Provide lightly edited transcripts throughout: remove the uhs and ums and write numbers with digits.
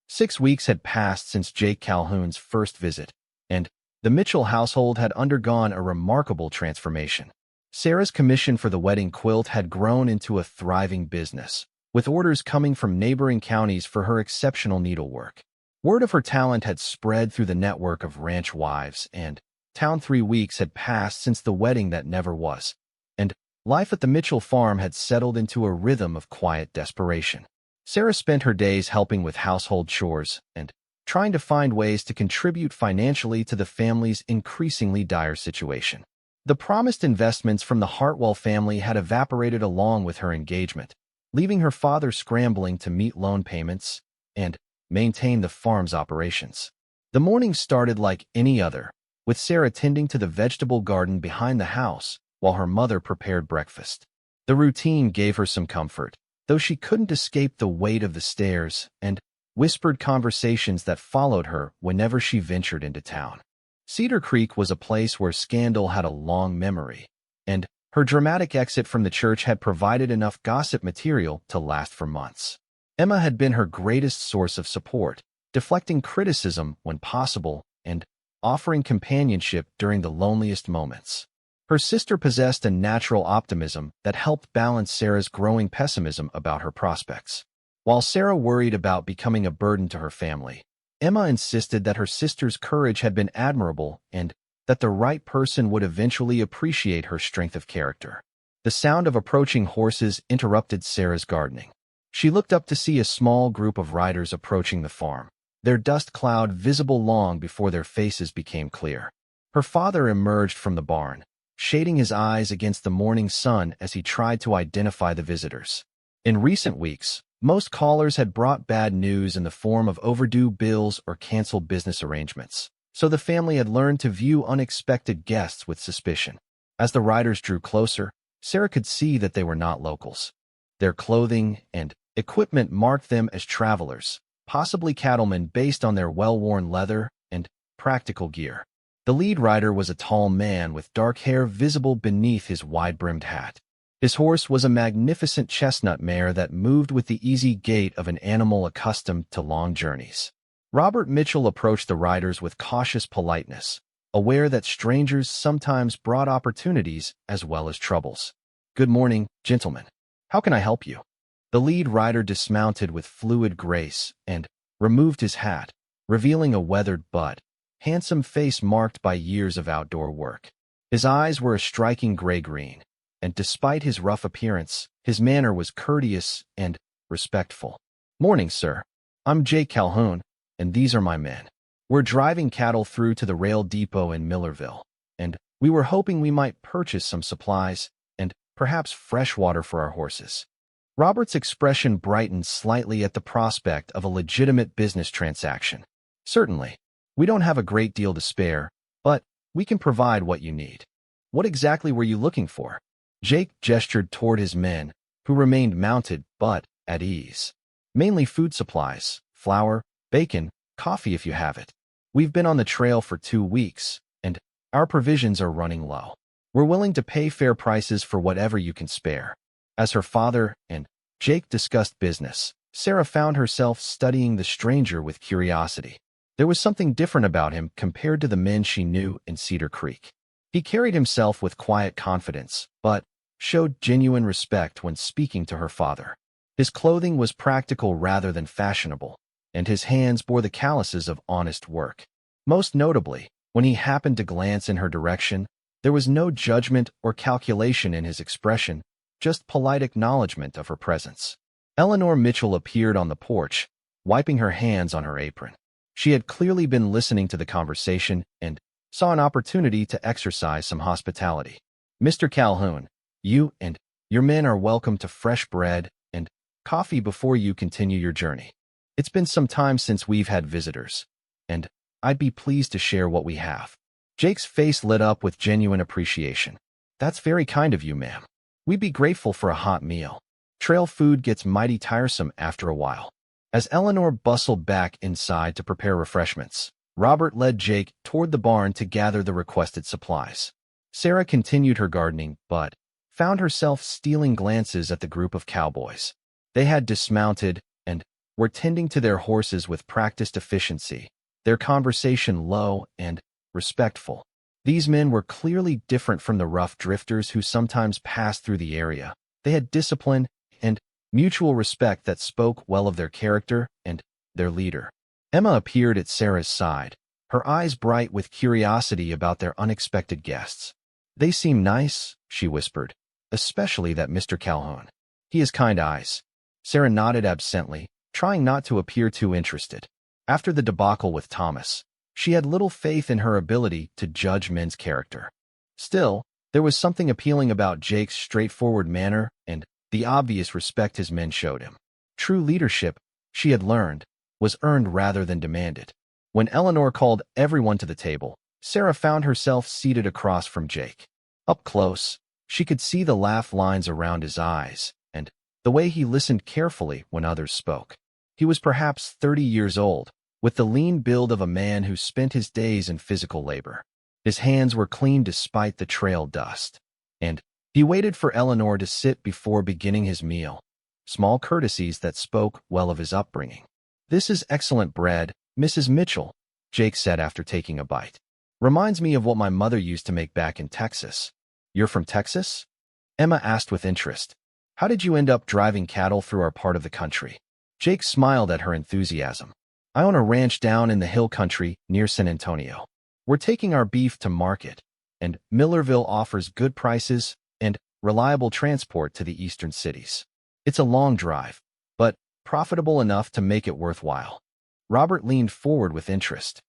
6 weeks had passed since Jake Calhoun's first visit, and the Mitchell household had undergone a remarkable transformation. Sarah's commission for the wedding quilt had grown into a thriving business, with orders coming from neighboring counties for her exceptional needlework. Word of her talent had spread through the network of ranch wives, and town 3 weeks had passed since the wedding that never was, and life at the Mitchell farm had settled into a rhythm of quiet desperation. Sarah spent her days helping with household chores and trying to find ways to contribute financially to the family's increasingly dire situation. The promised investments from the Hartwell family had evaporated along with her engagement, leaving her father scrambling to meet loan payments and maintain the farm's operations. The morning started like any other, with Sarah tending to the vegetable garden behind the house while her mother prepared breakfast. The routine gave her some comfort, though she couldn't escape the weight of the stairs and whispered conversations that followed her whenever she ventured into town. Cedar Creek was a place where scandal had a long memory, and her dramatic exit from the church had provided enough gossip material to last for months. Emma had been her greatest source of support, deflecting criticism when possible and offering companionship during the loneliest moments. Her sister possessed a natural optimism that helped balance Sarah's growing pessimism about her prospects. While Sarah worried about becoming a burden to her family, Emma insisted that her sister's courage had been admirable and that the right person would eventually appreciate her strength of character. The sound of approaching horses interrupted Sarah's gardening. She looked up to see a small group of riders approaching the farm, their dust cloud visible long before their faces became clear. Her father emerged from the barn, shading his eyes against the morning sun as he tried to identify the visitors. In recent weeks, most callers had brought bad news in the form of overdue bills or canceled business arrangements, so the family had learned to view unexpected guests with suspicion. As the riders drew closer, Sarah could see that they were not locals. Their clothing and equipment marked them as travelers, possibly cattlemen based on their well-worn leather and practical gear. The lead rider was a tall man with dark hair visible beneath his wide-brimmed hat. His horse was a magnificent chestnut mare that moved with the easy gait of an animal accustomed to long journeys. Robert Mitchell approached the riders with cautious politeness, aware that strangers sometimes brought opportunities as well as troubles. "Good morning, gentlemen. How can I help you?" The lead rider dismounted with fluid grace and removed his hat, revealing a weathered but handsome face marked by years of outdoor work. His eyes were a striking gray-green, and despite his rough appearance, his manner was courteous and respectful. "Morning, sir. I'm Jake Calhoun, and these are my men. We're driving cattle through to the rail depot in Millerville, and we were hoping we might purchase some supplies and perhaps fresh water for our horses." Robert's expression brightened slightly at the prospect of a legitimate business transaction. "Certainly. We don't have a great deal to spare, but we can provide what you need. What exactly were you looking for?" Jake gestured toward his men, who remained mounted but at ease. "Mainly food supplies, flour, bacon, coffee if you have it. We've been on the trail for 2 weeks, and our provisions are running low. We're willing to pay fair prices for whatever you can spare." As her father and Jake discussed business, Sarah found herself studying the stranger with curiosity. There was something different about him compared to the men she knew in Cedar Creek. He carried himself with quiet confidence, but showed genuine respect when speaking to her father. His clothing was practical rather than fashionable, and his hands bore the calluses of honest work. Most notably, when he happened to glance in her direction, there was no judgment or calculation in his expression, just polite acknowledgement of her presence. Eleanor Mitchell appeared on the porch, wiping her hands on her apron. She had clearly been listening to the conversation and saw an opportunity to exercise some hospitality. "Mr. Calhoun, you and your men are welcome to fresh bread and coffee before you continue your journey. It's been some time since we've had visitors, and I'd be pleased to share what we have." Jake's face lit up with genuine appreciation. "That's very kind of you, ma'am. We'd be grateful for a hot meal. Trail food gets mighty tiresome after a while." As Eleanor bustled back inside to prepare refreshments, Robert led Jake toward the barn to gather the requested supplies. Sarah continued her gardening, but found herself stealing glances at the group of cowboys. They had dismounted and were tending to their horses with practiced efficiency, their conversation low and respectful. These men were clearly different from the rough drifters who sometimes passed through the area. They had discipline and mutual respect that spoke well of their character and their leader. Emma appeared at Sarah's side, her eyes bright with curiosity about their unexpected guests. "They seem nice," she whispered, "especially that Mr. Calhoun. He has kind eyes." Sarah nodded absently, trying not to appear too interested. After the debacle with Thomas, she had little faith in her ability to judge men's character. Still, there was something appealing about Jake's straightforward manner and the obvious respect his men showed him. True leadership, she had learned, was earned rather than demanded. When Eleanor called everyone to the table, Sarah found herself seated across from Jake. Up close, she could see the laugh lines around his eyes and the way he listened carefully when others spoke. He was perhaps 30 years old, with the lean build of a man who spent his days in physical labor. His hands were clean despite the trail dust, and he waited for Eleanor to sit before beginning his meal. Small courtesies that spoke well of his upbringing. "This is excellent bread, Mrs. Mitchell," Jake said after taking a bite. "Reminds me of what my mother used to make back in Texas." "You're from Texas?" Emma asked with interest. "How did you end up driving cattle through our part of the country?" Jake smiled at her enthusiasm. "I own a ranch down in the hill country near San Antonio. We're taking our beef to market, and Millerville offers good prices and reliable transport to the eastern cities. It's a long drive, but profitable enough to make it worthwhile." Robert leaned forward with interest.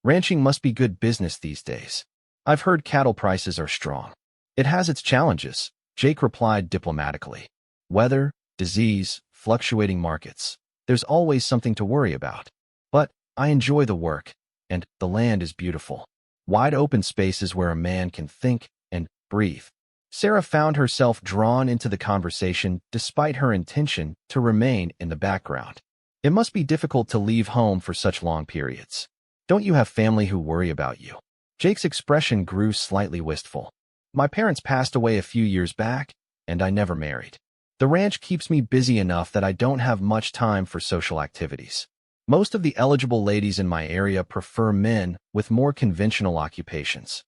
"Ranching must be good business these days. I've heard cattle prices are strong." "It has its challenges," Jake replied diplomatically. "Weather, disease, fluctuating markets. There's always something to worry about. But I enjoy the work, and the land is beautiful. Wide open spaces where a man can think and breathe." Sarah found herself drawn into the conversation despite her intention to remain in the background. "It must be difficult to leave home for such long periods. Don't you have family who worry about you?" Jake's expression grew slightly wistful. "My parents passed away a few years back, and I never married. The ranch keeps me busy enough that I don't have much time for social activities. Most of the eligible ladies in my area prefer men with more conventional occupations."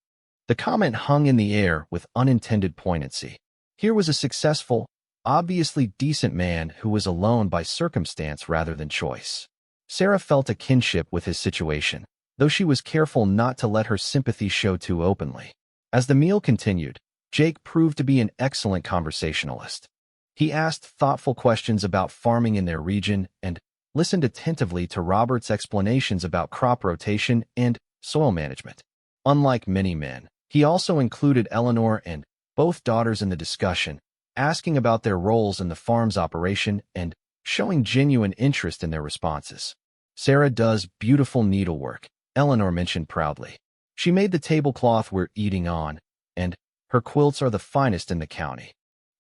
The comment hung in the air with unintended poignancy. Here was a successful, obviously decent man who was alone by circumstance rather than choice. Sarah felt a kinship with his situation, though she was careful not to let her sympathy show too openly. As the meal continued, Jake proved to be an excellent conversationalist. He asked thoughtful questions about farming in their region and listened attentively to Robert's explanations about crop rotation and soil management. Unlike many men, he also included Eleanor and both daughters in the discussion, asking about their roles in the farm's operation and showing genuine interest in their responses. "Sarah does beautiful needlework," Eleanor mentioned proudly. "She made the tablecloth we're eating on, and her quilts are the finest in the county."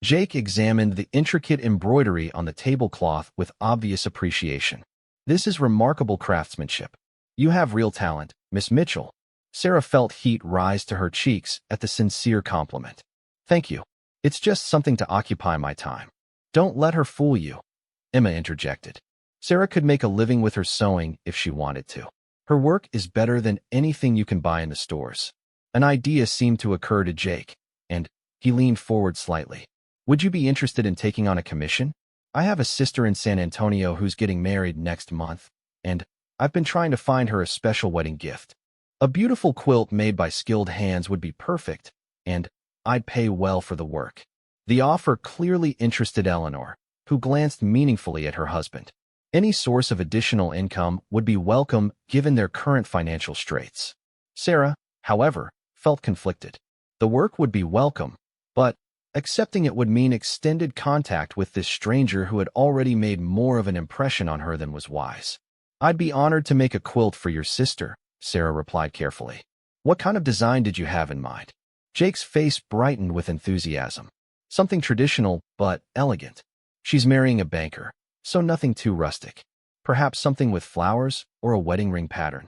Jake examined the intricate embroidery on the tablecloth with obvious appreciation. "This is remarkable craftsmanship. You have real talent, Miss Mitchell." Sarah felt heat rise to her cheeks at the sincere compliment. "Thank you. It's just something to occupy my time." "Don't let her fool you," Emma interjected. Sarah could make a living with her sewing if she wanted to. Her work is better than anything you can buy in the stores. An idea seemed to occur to Jake, and he leaned forward slightly. "Would you be interested in taking on a commission? I have a sister in San Antonio who's getting married next month, and I've been trying to find her a special wedding gift. A beautiful quilt made by skilled hands would be perfect, and I'd pay well for the work." The offer clearly interested Eleanor, who glanced meaningfully at her husband. Any source of additional income would be welcome given their current financial straits. Sarah, however, felt conflicted. The work would be welcome, but accepting it would mean extended contact with this stranger who had already made more of an impression on her than was wise. "I'd be honored to make a quilt for your sister," Sarah replied carefully. "What kind of design did you have in mind?" Jake's face brightened with enthusiasm. "Something traditional, but elegant. She's marrying a banker, so nothing too rustic. Perhaps something with flowers or a wedding ring pattern."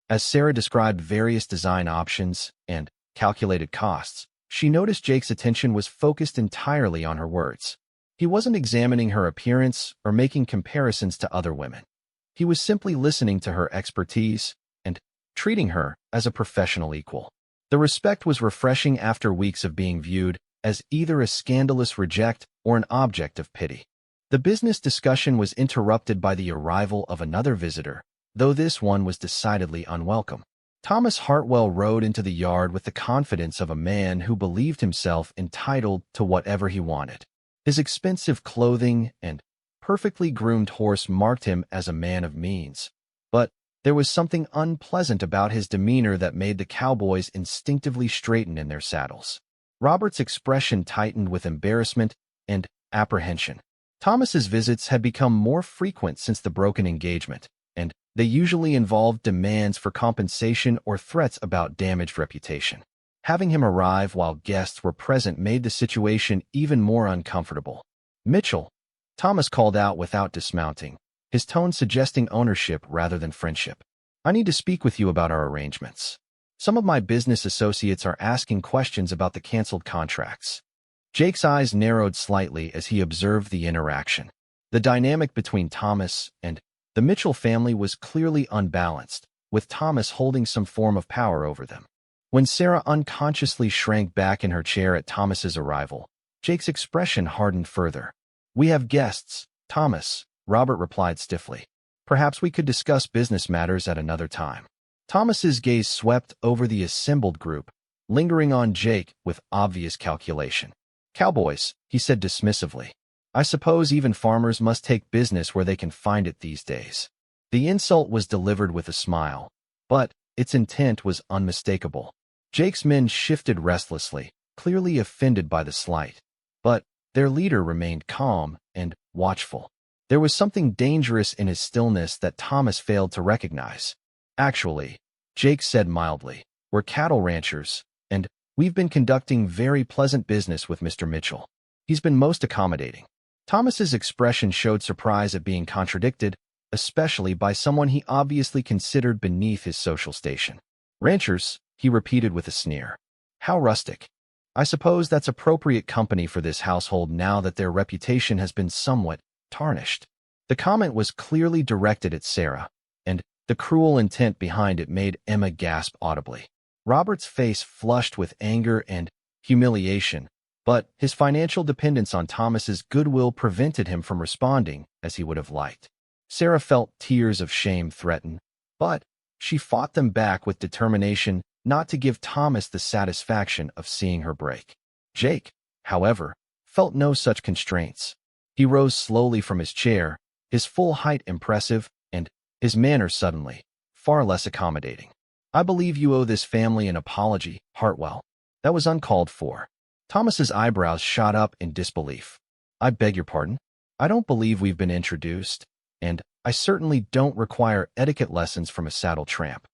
As Sarah described various design options and calculated costs, she noticed Jake's attention was focused entirely on her words. He wasn't examining her appearance or making comparisons to other women. He was simply listening to her expertise and treating her as a professional equal. The respect was refreshing after weeks of being viewed as either a scandalous reject or an object of pity. The business discussion was interrupted by the arrival of another visitor, though this one was decidedly unwelcome. Thomas Hartwell rode into the yard with the confidence of a man who believed himself entitled to whatever he wanted. His expensive clothing and perfectly groomed horse marked him as a man of means, but there was something unpleasant about his demeanor that made the cowboys instinctively straighten in their saddles. Robert's expression tightened with embarrassment and apprehension. Thomas's visits had become more frequent since the broken engagement, and they usually involved demands for compensation or threats about damaged reputation. Having him arrive while guests were present made the situation even more uncomfortable. "Mitchell," Thomas called out without dismounting, his tone suggesting ownership rather than friendship. "I need to speak with you about our arrangements. Some of my business associates are asking questions about the canceled contracts." Jake's eyes narrowed slightly as he observed the interaction. The dynamic between Thomas and the Mitchell family was clearly unbalanced, with Thomas holding some form of power over them. When Sarah unconsciously shrank back in her chair at Thomas's arrival, Jake's expression hardened further. "We have guests, Thomas," Robert replied stiffly. "Perhaps we could discuss business matters at another time." Thomas's gaze swept over the assembled group, lingering on Jake with obvious calculation. "Cowboys," he said dismissively. "I suppose even farmers must take business where they can find it these days." The insult was delivered with a smile, but its intent was unmistakable. Jake's men shifted restlessly, clearly offended by the slight. But their leader remained calm and watchful. There was something dangerous in his stillness that Thomas failed to recognize. "Actually," Jake said mildly, "we're cattle ranchers, and we've been conducting very pleasant business with Mr. Mitchell. He's been most accommodating." Thomas's expression showed surprise at being contradicted, especially by someone he obviously considered beneath his social station. "Ranchers," he repeated with a sneer. "How rustic. I suppose that's appropriate company for this household now that their reputation has been somewhat tarnished." The comment was clearly directed at Sarah, and the cruel intent behind it made Emma gasp audibly. Robert's face flushed with anger and humiliation, but his financial dependence on Thomas's goodwill prevented him from responding as he would have liked. Sarah felt tears of shame threaten, but she fought them back with determination not to give Thomas the satisfaction of seeing her break. Jake, however, felt no such constraints. He rose slowly from his chair, his full height impressive, and his manner suddenly far less accommodating. "I believe you owe this family an apology, Hartwell. That was uncalled for." Thomas's eyebrows shot up in disbelief. "I beg your pardon? I don't believe we've been introduced, and I certainly don't require etiquette lessons from a saddle tramp."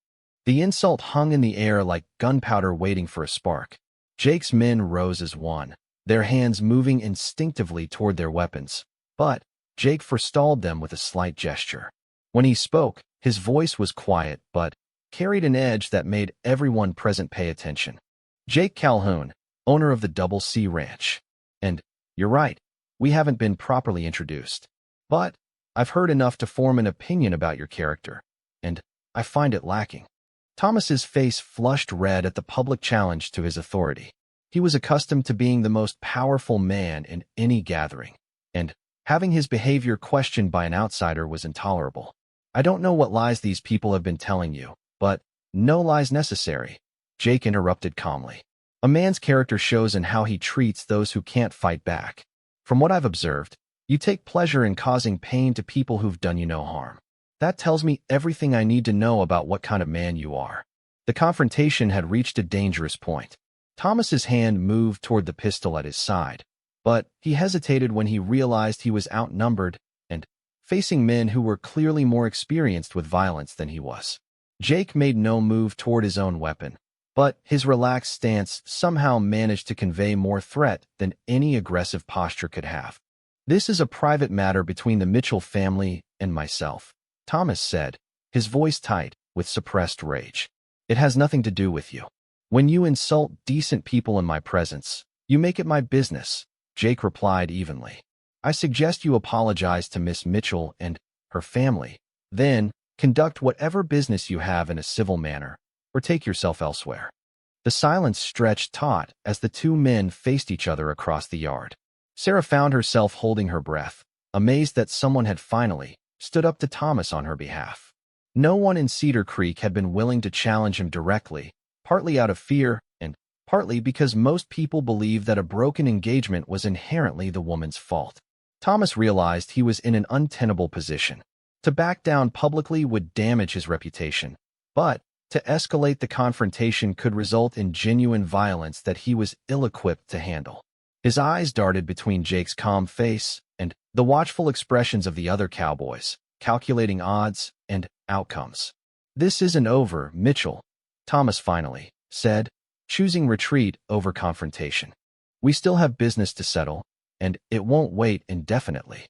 The insult hung in the air like gunpowder waiting for a spark. Jake's men rose as one, their hands moving instinctively toward their weapons, but Jake forestalled them with a slight gesture. When he spoke, his voice was quiet but carried an edge that made everyone present pay attention. "Jake Calhoun, owner of the Double C Ranch. And you're right, we haven't been properly introduced. But I've heard enough to form an opinion about your character, and I find it lacking." Thomas's face flushed red at the public challenge to his authority. He was accustomed to being the most powerful man in any gathering, and having his behavior questioned by an outsider was intolerable. "I don't know what lies these people have been telling you, but no lies necessary," Jake interrupted calmly. "A man's character shows in how he treats those who can't fight back. From what I've observed, you take pleasure in causing pain to people who've done you no harm. That tells me everything I need to know about what kind of man you are." The confrontation had reached a dangerous point. Thomas's hand moved toward the pistol at his side, but he hesitated when he realized he was outnumbered and facing men who were clearly more experienced with violence than he was. Jake made no move toward his own weapon, but his relaxed stance somehow managed to convey more threat than any aggressive posture could have. "This is a private matter between the Mitchell family and myself," Thomas said, his voice tight with suppressed rage. "It has nothing to do with you. When you insult decent people in my presence, you make it my business," Jake replied evenly. I suggest you apologize to Miss Mitchell and her family. Then, conduct whatever business you have in a civil manner, or take yourself elsewhere." The silence stretched taut as the two men faced each other across the yard. Sarah found herself holding her breath, amazed that someone had finally stood up to Thomas on her behalf. No one in Cedar Creek had been willing to challenge him directly, partly out of fear and partly because most people believed that a broken engagement was inherently the woman's fault. Thomas realized he was in an untenable position. To back down publicly would damage his reputation, but to escalate the confrontation could result in genuine violence that he was ill-equipped to handle. His eyes darted between Jake's calm face and the watchful expressions of the other cowboys, calculating odds and outcomes. "This isn't over, Mitchell," Thomas finally said, choosing retreat over confrontation. "We still have business to settle, and it won't wait indefinitely."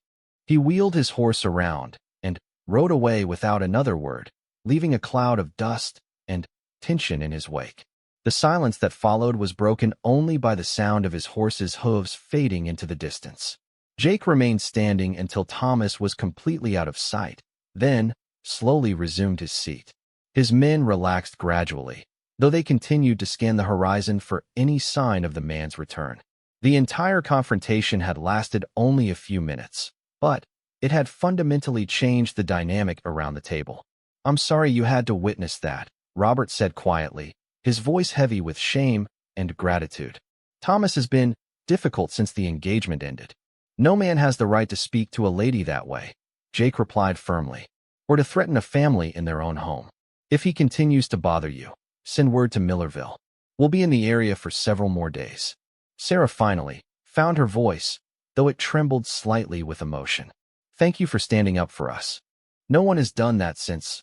He wheeled his horse around and rode away without another word, leaving a cloud of dust and tension in his wake. The silence that followed was broken only by the sound of his horse's hooves fading into the distance. Jake remained standing until Thomas was completely out of sight, then slowly resumed his seat. His men relaxed gradually, though they continued to scan the horizon for any sign of the man's return. The entire confrontation had lasted only a few minutes, but it had fundamentally changed the dynamic around the table. "I'm sorry you had to witness that," Robert said quietly, his voice heavy with shame and gratitude. "Thomas has been difficult since the engagement ended." "No man has the right to speak to a lady that way," Jake replied firmly, "or to threaten a family in their own home. If he continues to bother you, send word to Millerville. We'll be in the area for several more days." Sarah finally found her voice, though it trembled slightly with emotion. "Thank you for standing up for us. No one has done that since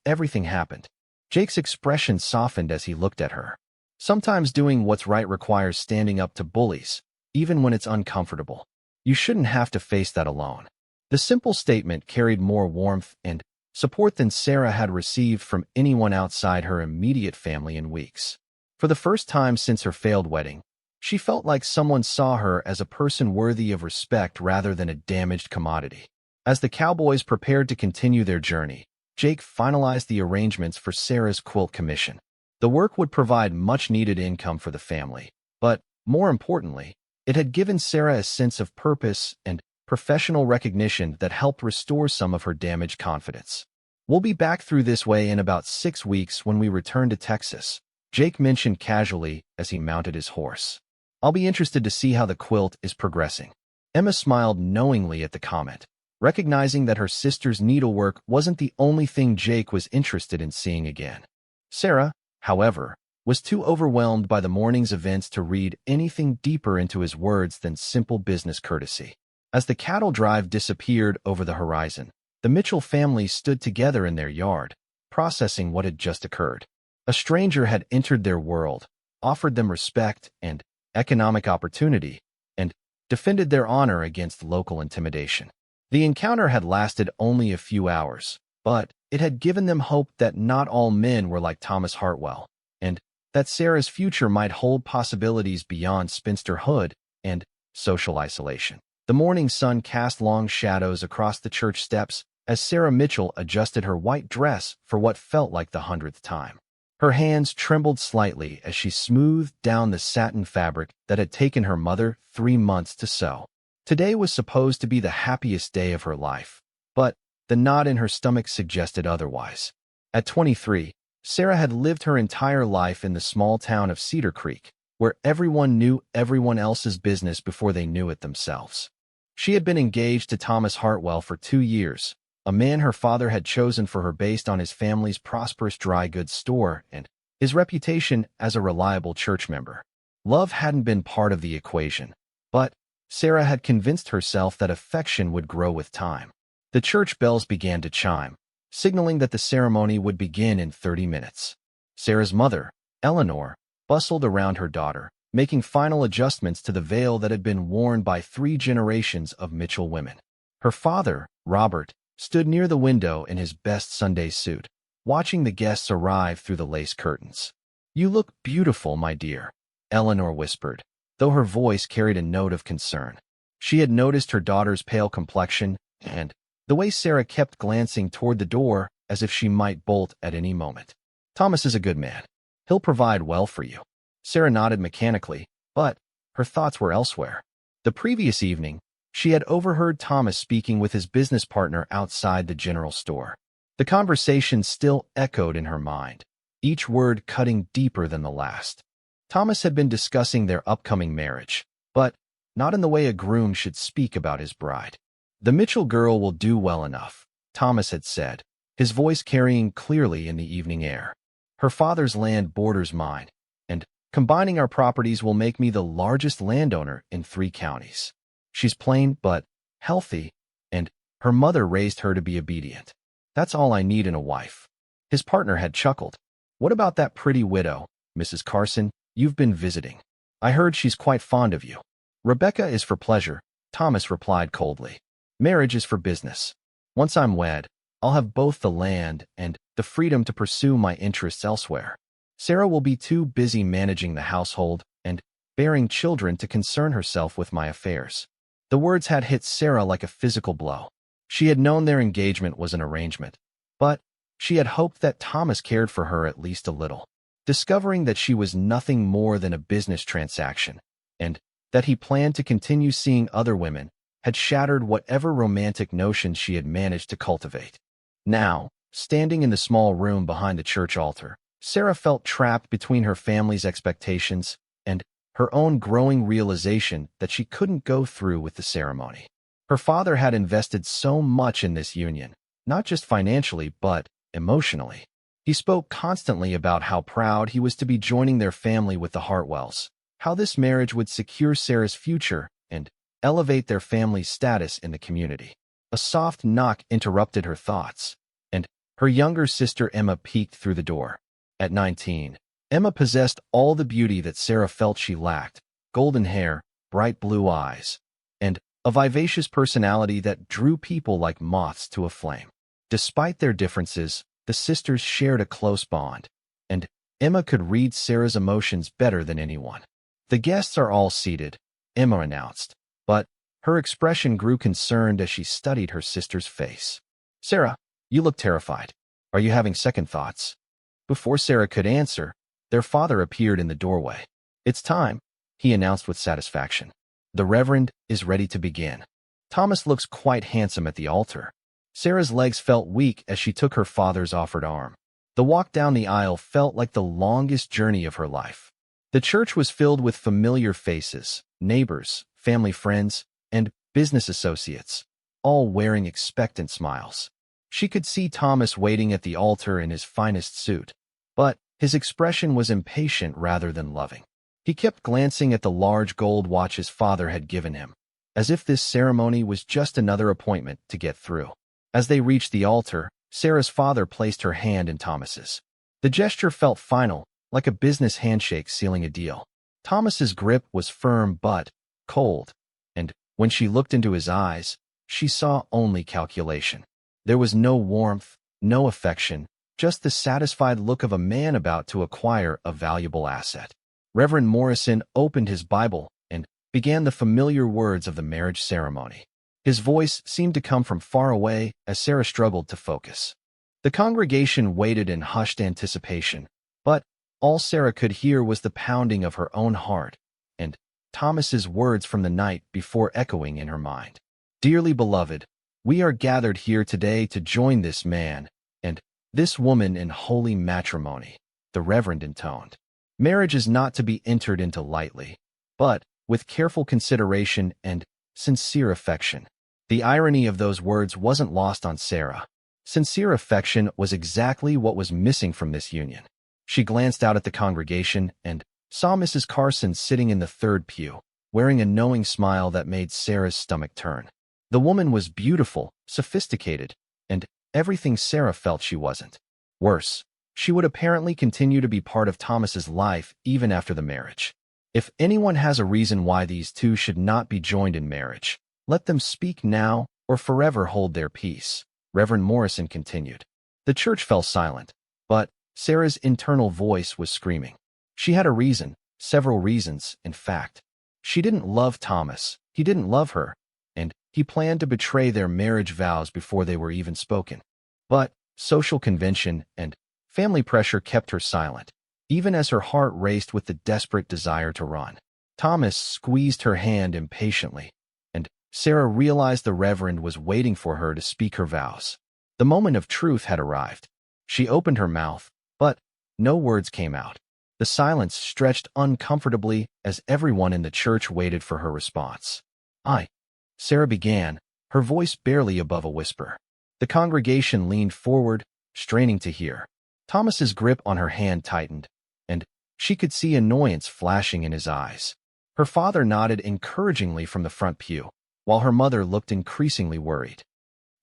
everything happened." Jake's expression softened as he looked at her. "Sometimes doing what's right requires standing up to bullies, even when it's uncomfortable. You shouldn't have to face that alone." The simple statement carried more warmth and support than Sarah had received from anyone outside her immediate family in weeks. For the first time since her failed wedding, she felt like someone saw her as a person worthy of respect rather than a damaged commodity. As the cowboys prepared to continue their journey, Jake finalized the arrangements for Sarah's quilt commission. The work would provide much-needed income for the family, but, more importantly, it had given Sarah a sense of purpose and professional recognition that helped restore some of her damaged confidence. "We'll be back through this way in about 6 weeks when we return to Texas," Jake mentioned casually as he mounted his horse. "I'll be interested to see how the quilt is progressing." Emma smiled knowingly at the comment, recognizing that her sister's needlework wasn't the only thing Jake was interested in seeing again. Sarah, however, was too overwhelmed by the morning's events to read anything deeper into his words than simple business courtesy. As the cattle drive disappeared over the horizon, the Mitchell family stood together in their yard, processing what had just occurred. A stranger had entered their world, offered them respect and economic opportunity, and defended their honor against local intimidation. The encounter had lasted only a few hours, but it had given them hope that not all men were like Thomas Hartwell, and that Sarah's future might hold possibilities beyond spinsterhood and social isolation. The morning sun cast long shadows across the church steps as Sarah Mitchell adjusted her white dress for what felt like the 100th time. Her hands trembled slightly as she smoothed down the satin fabric that had taken her mother 3 months to sew. Today was supposed to be the happiest day of her life, but the knot in her stomach suggested otherwise. At 23, Sarah had lived her entire life in the small town of Cedar Creek, where everyone knew everyone else's business before they knew it themselves. She had been engaged to Thomas Hartwell for 2 years, a man her father had chosen for her based on his family's prosperous dry goods store and his reputation as a reliable church member. Love hadn't been part of the equation, but Sarah had convinced herself that affection would grow with time. The church bells began to chime, signaling that the ceremony would begin in 30 minutes. Sarah's mother, Eleanor, bustled around her daughter, making final adjustments to the veil that had been worn by 3 generations of Mitchell women. Her father, Robert, stood near the window in his best Sunday suit, watching the guests arrive through the lace curtains. "You look beautiful, my dear," Eleanor whispered, though her voice carried a note of concern. She had noticed her daughter's pale complexion and the way Sarah kept glancing toward the door as if she might bolt at any moment. Thomas is a good man. He'll provide well for you. Sarah nodded mechanically, but her thoughts were elsewhere. The previous evening, she had overheard Thomas speaking with his business partner outside the general store. The conversation still echoed in her mind, each word cutting deeper than the last. Thomas had been discussing their upcoming marriage, but not in the way a groom should speak about his bride. The Mitchell girl will do well enough, Thomas had said, his voice carrying clearly in the evening air. Her father's land borders mine, and combining our properties will make me the largest landowner in 3 counties. She's plain but healthy, and her mother raised her to be obedient. That's all I need in a wife. His partner had chuckled. What about that pretty widow, Mrs. Carson, you've been visiting? I heard she's quite fond of you. Rebecca is for pleasure, Thomas replied coldly. Marriage is for business. Once I'm wed, I'll have both the land and the freedom to pursue my interests elsewhere. Sarah will be too busy managing the household and bearing children to concern herself with my affairs. The words had hit Sarah like a physical blow. She had known their engagement was an arrangement, but she had hoped that Thomas cared for her at least a little. Discovering that she was nothing more than a business transaction, and that he planned to continue seeing other women, had shattered whatever romantic notions she had managed to cultivate. Now, standing in the small room behind the church altar, Sarah felt trapped between her family's expectations and her own growing realization that she couldn't go through with the ceremony. Her father had invested so much in this union, not just financially but emotionally. He spoke constantly about how proud he was to be joining their family with the Hartwells, how this marriage would secure Sarah's future and elevate their family's status in the community. A soft knock interrupted her thoughts, and her younger sister Emma peeked through the door. At 19, Emma possessed all the beauty that Sarah felt she lacked: golden hair, bright blue eyes, and a vivacious personality that drew people like moths to a flame. Despite their differences, the sisters shared a close bond, and Emma could read Sarah's emotions better than anyone. The guests are all seated, Emma announced, but her expression grew concerned as she studied her sister's face. Sarah, you look terrified. Are you having second thoughts? Before Sarah could answer, their father appeared in the doorway. It's time, he announced with satisfaction. The Reverend is ready to begin. Thomas looks quite handsome at the altar. Sarah's legs felt weak as she took her father's offered arm. The walk down the aisle felt like the longest journey of her life. The church was filled with familiar faces, neighbors, family friends, and business associates, all wearing expectant smiles. She could see Thomas waiting at the altar in his finest suit, but his expression was impatient rather than loving. He kept glancing at the large gold watch his father had given him, as if this ceremony was just another appointment to get through. As they reached the altar, Sarah's father placed her hand in Thomas's. The gesture felt final, like a business handshake sealing a deal. Thomas's grip was firm but cold, and when she looked into his eyes, she saw only calculation. There was no warmth, no affection, just the satisfied look of a man about to acquire a valuable asset. Reverend Morrison opened his Bible and began the familiar words of the marriage ceremony. His voice seemed to come from far away as Sarah struggled to focus. The congregation waited in hushed anticipation, but all Sarah could hear was the pounding of her own heart and Thomas's words from the night before echoing in her mind. Dearly beloved, we are gathered here today to join this man and this woman in holy matrimony, the Reverend intoned. Marriage is not to be entered into lightly, but with careful consideration and sincere affection. The irony of those words wasn't lost on Sarah. Sincere affection was exactly what was missing from this union. She glanced out at the congregation and saw Mrs. Carson sitting in the third pew, wearing a knowing smile that made Sarah's stomach turn. The woman was beautiful, sophisticated, and everything Sarah felt she wasn't. Worse, she would apparently continue to be part of Thomas's life even after the marriage. If anyone has a reason why these two should not be joined in marriage, let them speak now or forever hold their peace, Reverend Morrison continued. The church fell silent, but Sarah's internal voice was screaming. She had a reason, several reasons, in fact. She didn't love Thomas, He didn't love her, and he planned to betray their marriage vows before they were even spoken. But social convention and family pressure kept her silent, even as her heart raced with the desperate desire to run. Thomas squeezed her hand impatiently, and Sarah realized the Reverend was waiting for her to speak her vows. The moment of truth had arrived. She opened her mouth, but no words came out. The silence stretched uncomfortably as everyone in the church waited for her response. Sarah began, her voice barely above a whisper. The congregation leaned forward, straining to hear. Thomas's grip on her hand tightened, and she could see annoyance flashing in his eyes. Her father nodded encouragingly from the front pew, while her mother looked increasingly worried.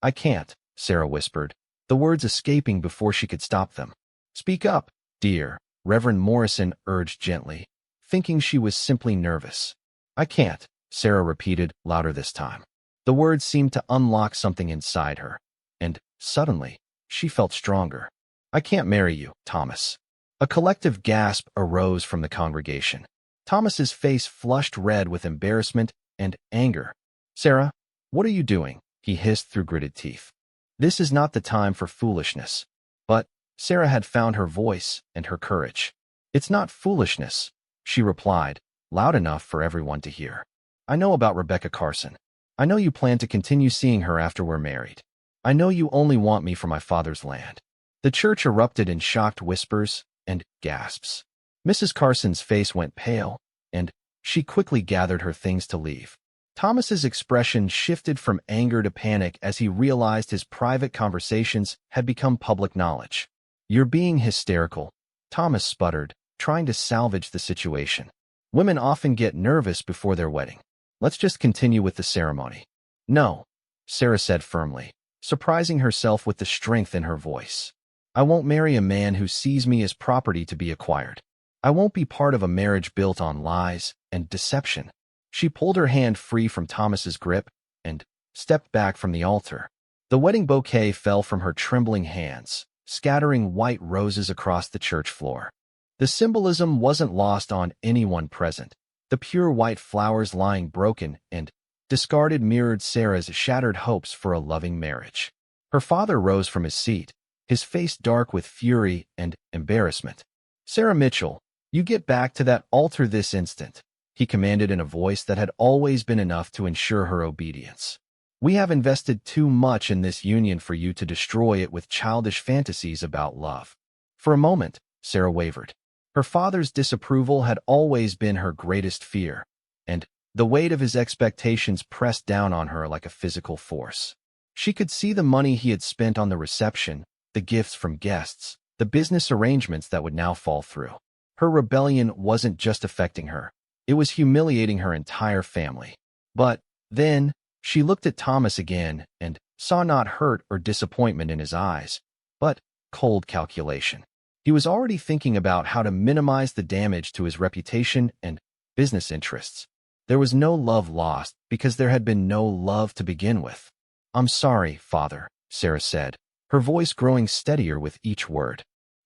"I can't," Sarah whispered, the words escaping before she could stop them. "Speak up, dear," Reverend Morrison urged gently, thinking she was simply nervous. "I can't," Sarah repeated, louder this time. The words seemed to unlock something inside her, and suddenly, she felt stronger. "I can't marry you, Thomas." A collective gasp arose from the congregation. Thomas's face flushed red with embarrassment and anger. "Sarah, what are you doing?" he hissed through gritted teeth. "This is not the time for foolishness." But Sarah had found her voice and her courage. "It's not foolishness," she replied, loud enough for everyone to hear. "I know about Rebecca Carson. I know you plan to continue seeing her after we're married. I know you only want me for my father's land." The church erupted in shocked whispers and gasps. Mrs. Carson's face went pale, and she quickly gathered her things to leave. Thomas's expression shifted from anger to panic as he realized his private conversations had become public knowledge. "You're being hysterical," Thomas sputtered, trying to salvage the situation. "Women often get nervous before their wedding. Let's just continue with the ceremony." "No," Sarah said firmly, surprising herself with the strength in her voice. "I won't marry a man who sees me as property to be acquired. I won't be part of a marriage built on lies and deception." She pulled her hand free from Thomas's grip and stepped back from the altar. The wedding bouquet fell from her trembling hands, scattering white roses across the church floor. The symbolism wasn't lost on anyone present. The pure white flowers lying broken and discarded mirrored Sarah's shattered hopes for a loving marriage. Her father rose from his seat, his face dark with fury and embarrassment. "Sarah Mitchell, you get back to that altar this instant," he commanded in a voice that had always been enough to ensure her obedience. "We have invested too much in this union for you to destroy it with childish fantasies about love." For a moment, Sarah wavered. Her father's disapproval had always been her greatest fear, and the weight of his expectations pressed down on her like a physical force. She could see the money he had spent on the reception, the gifts from guests, the business arrangements that would now fall through. Her rebellion wasn't just affecting her. It was humiliating her entire family. But then, she looked at Thomas again and saw not hurt or disappointment in his eyes, but cold calculation. He was already thinking about how to minimize the damage to his reputation and business interests. There was no love lost because there had been no love to begin with. "I'm sorry, Father," Sarah said, her voice growing steadier with each word.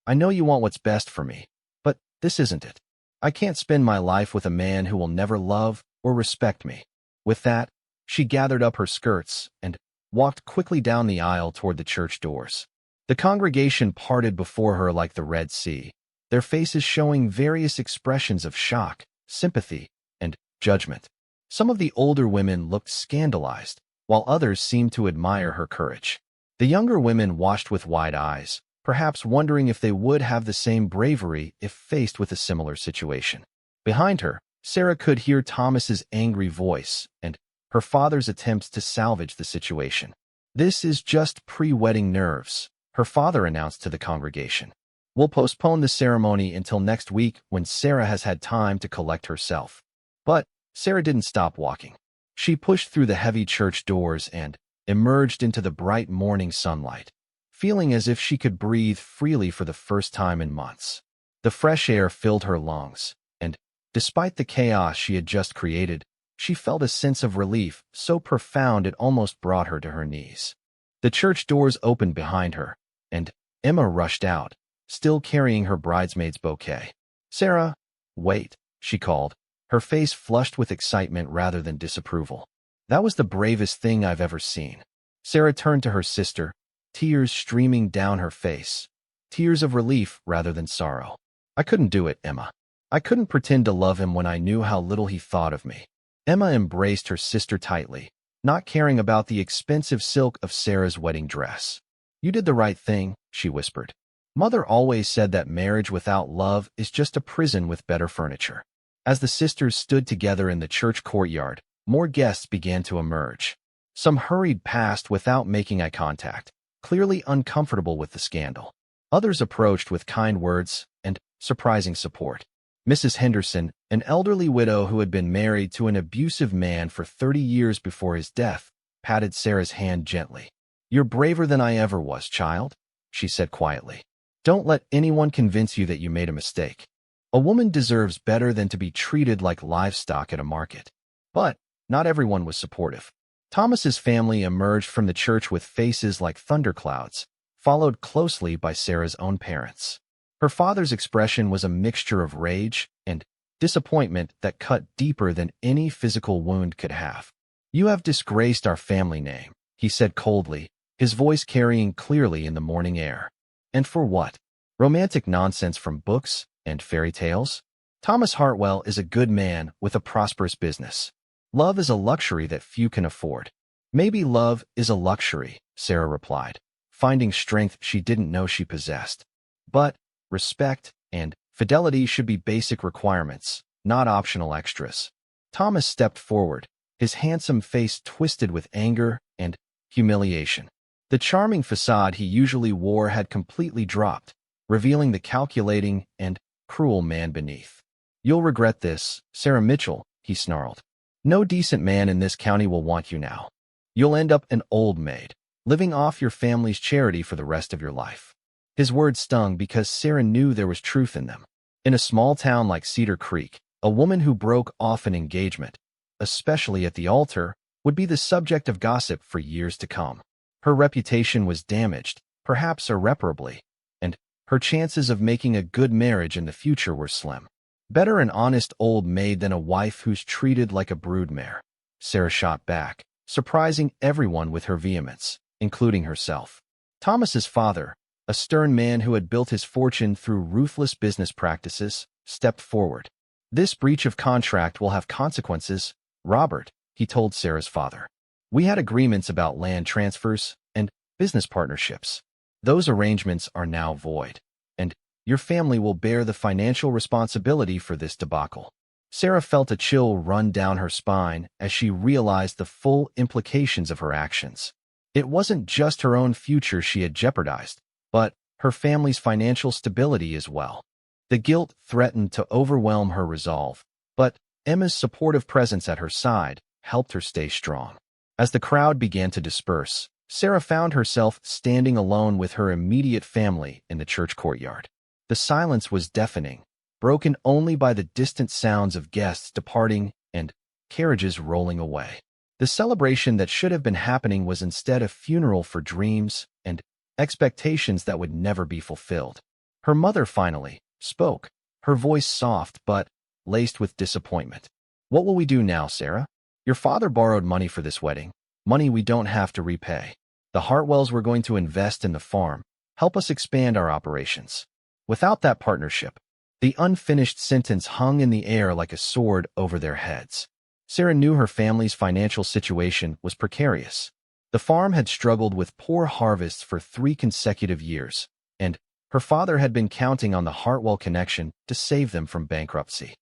"I know you want what's best for me, but this isn't it. I can't spend my life with a man who will never love or respect me." With that, she gathered up her skirts and walked quickly down the aisle toward the church doors. The congregation parted before her like the Red Sea, their faces showing various expressions of shock, sympathy, and judgment. Some of the older women looked scandalized, while others seemed to admire her courage. The younger women watched with wide eyes, perhaps wondering if they would have the same bravery if faced with a similar situation. Behind her, Sarah could hear Thomas's angry voice and her father's attempts to salvage the situation. "This is just pre-wedding nerves," her father announced to the congregation. "We'll postpone the ceremony until next week when Sarah has had time to collect herself." But Sarah didn't stop walking. She pushed through the heavy church doors and emerged into the bright morning sunlight, feeling as if she could breathe freely for the first time in months. The fresh air filled her lungs, and despite the chaos she had just created, she felt a sense of relief so profound it almost brought her to her knees. The church doors opened behind her, and Emma rushed out, still carrying her bridesmaid's bouquet. "Sarah, wait," she called, her face flushed with excitement rather than disapproval. That was the bravest thing I've ever seen. Sarah turned to her sister, tears streaming down her face. Tears of relief rather than sorrow. I couldn't do it, Emma. I couldn't pretend to love him when I knew how little he thought of me. Emma embraced her sister tightly, not caring about the expensive silk of Sarah's wedding dress. You did the right thing, she whispered. Mother always said that marriage without love is just a prison with better furniture. As the sisters stood together in the church courtyard, more guests began to emerge. Some hurried past without making eye contact, clearly uncomfortable with the scandal. Others approached with kind words and surprising support. Mrs. Henderson, an elderly widow who had been married to an abusive man for 30 years before his death, patted Sarah's hand gently. You're braver than I ever was, child, she said quietly. Don't let anyone convince you that you made a mistake. A woman deserves better than to be treated like livestock at a market. But not everyone was supportive. Thomas's family emerged from the church with faces like thunderclouds, followed closely by Sarah's own parents. Her father's expression was a mixture of rage and disappointment that cut deeper than any physical wound could have. You have disgraced our family name, he said coldly, his voice carrying clearly in the morning air. And for what? Romantic nonsense from books and fairy tales? Thomas Hartwell is a good man with a prosperous business. Love is a luxury that few can afford. Maybe love is a luxury, Sarah replied, finding strength she didn't know she possessed. But respect and fidelity should be basic requirements, not optional extras. Thomas stepped forward, his handsome face twisted with anger and humiliation. The charming facade he usually wore had completely dropped, revealing the calculating and cruel man beneath. You'll regret this, Sarah Mitchell, he snarled. No decent man in this county will want you now. You'll end up an old maid, living off your family's charity for the rest of your life. His words stung because Sarah knew there was truth in them. In a small town like Cedar Creek, a woman who broke off an engagement, especially at the altar, would be the subject of gossip for years to come. Her reputation was damaged, perhaps irreparably, and her chances of making a good marriage in the future were slim. Better an honest old maid than a wife who's treated like a broodmare, Sarah shot back, surprising everyone with her vehemence, including herself. Thomas's father, a stern man who had built his fortune through ruthless business practices, stepped forward. This breach of contract will have consequences, Robert, he told Sarah's father. We had agreements about land transfers and business partnerships. Those arrangements are now void, and your family will bear the financial responsibility for this debacle. Sarah felt a chill run down her spine as she realized the full implications of her actions. It wasn't just her own future she had jeopardized, but her family's financial stability as well. The guilt threatened to overwhelm her resolve, but Emma's supportive presence at her side helped her stay strong. As the crowd began to disperse, Sarah found herself standing alone with her immediate family in the church courtyard. The silence was deafening, broken only by the distant sounds of guests departing and carriages rolling away. The celebration that should have been happening was instead a funeral for dreams and expectations that would never be fulfilled. Her mother finally spoke, her voice soft but laced with disappointment. What will we do now, Sarah? Your father borrowed money for this wedding, money we don't have to repay. The Hartwells were going to invest in the farm, help us expand our operations. Without that partnership, the unfinished sentence hung in the air like a sword over their heads. Sarah knew her family's financial situation was precarious. The farm had struggled with poor harvests for 3 consecutive years, and her father had been counting on the Hartwell connection to save them from bankruptcy.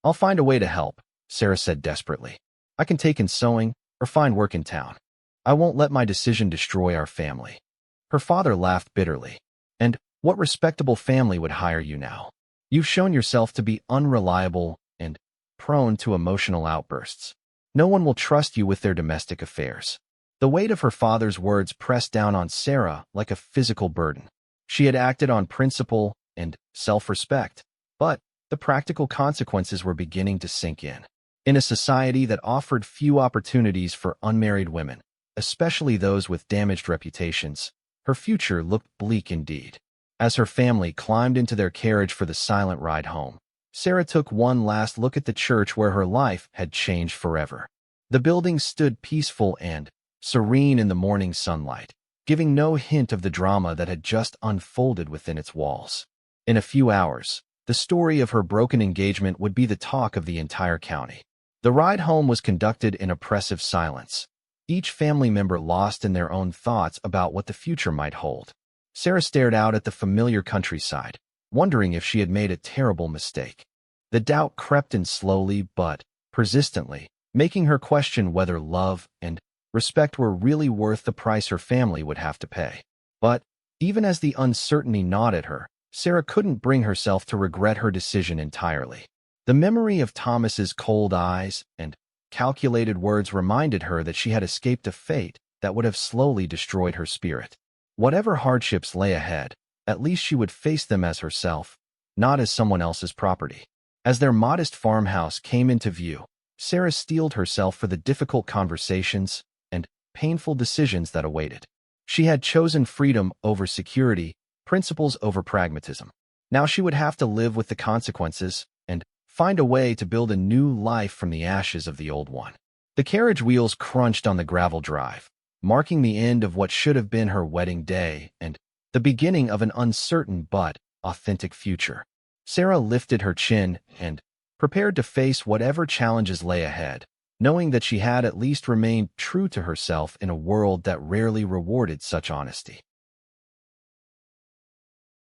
I'll find a way to help, Sarah said desperately. I can take in sewing or find work in town. I won't let my decision destroy our family. Her father laughed bitterly. And what respectable family would hire you now? You've shown yourself to be unreliable and prone to emotional outbursts. No one will trust you with their domestic affairs. The weight of her father's words pressed down on Sarah like a physical burden. She had acted on principle and self-respect, but the practical consequences were beginning to sink in. In a society that offered few opportunities for unmarried women, especially those with damaged reputations, her future looked bleak indeed. As her family climbed into their carriage for the silent ride home, Sarah took one last look at the church where her life had changed forever. The building stood peaceful and serene in the morning sunlight, giving no hint of the drama that had just unfolded within its walls. In a few hours, the story of her broken engagement would be the talk of the entire county. The ride home was conducted in oppressive silence, each family member lost in their own thoughts about what the future might hold. Sarah stared out at the familiar countryside, wondering if she had made a terrible mistake. The doubt crept in slowly but persistently, making her question whether love and respect were really worth the price her family would have to pay. But even as the uncertainty gnawed at her, Sarah couldn't bring herself to regret her decision entirely. The memory of Thomas's cold eyes and calculated words reminded her that she had escaped a fate that would have slowly destroyed her spirit. Whatever hardships lay ahead, at least she would face them as herself, not as someone else's property. As their modest farmhouse came into view, Sarah steeled herself for the difficult conversations and painful decisions that awaited. She had chosen freedom over security, principles over pragmatism. Now she would have to live with the consequences and find a way to build a new life from the ashes of the old one. The carriage wheels crunched on the gravel drive, marking the end of what should have been her wedding day and the beginning of an uncertain but authentic future. Sarah lifted her chin and prepared to face whatever challenges lay ahead, knowing that she had at least remained true to herself in a world that rarely rewarded such honesty.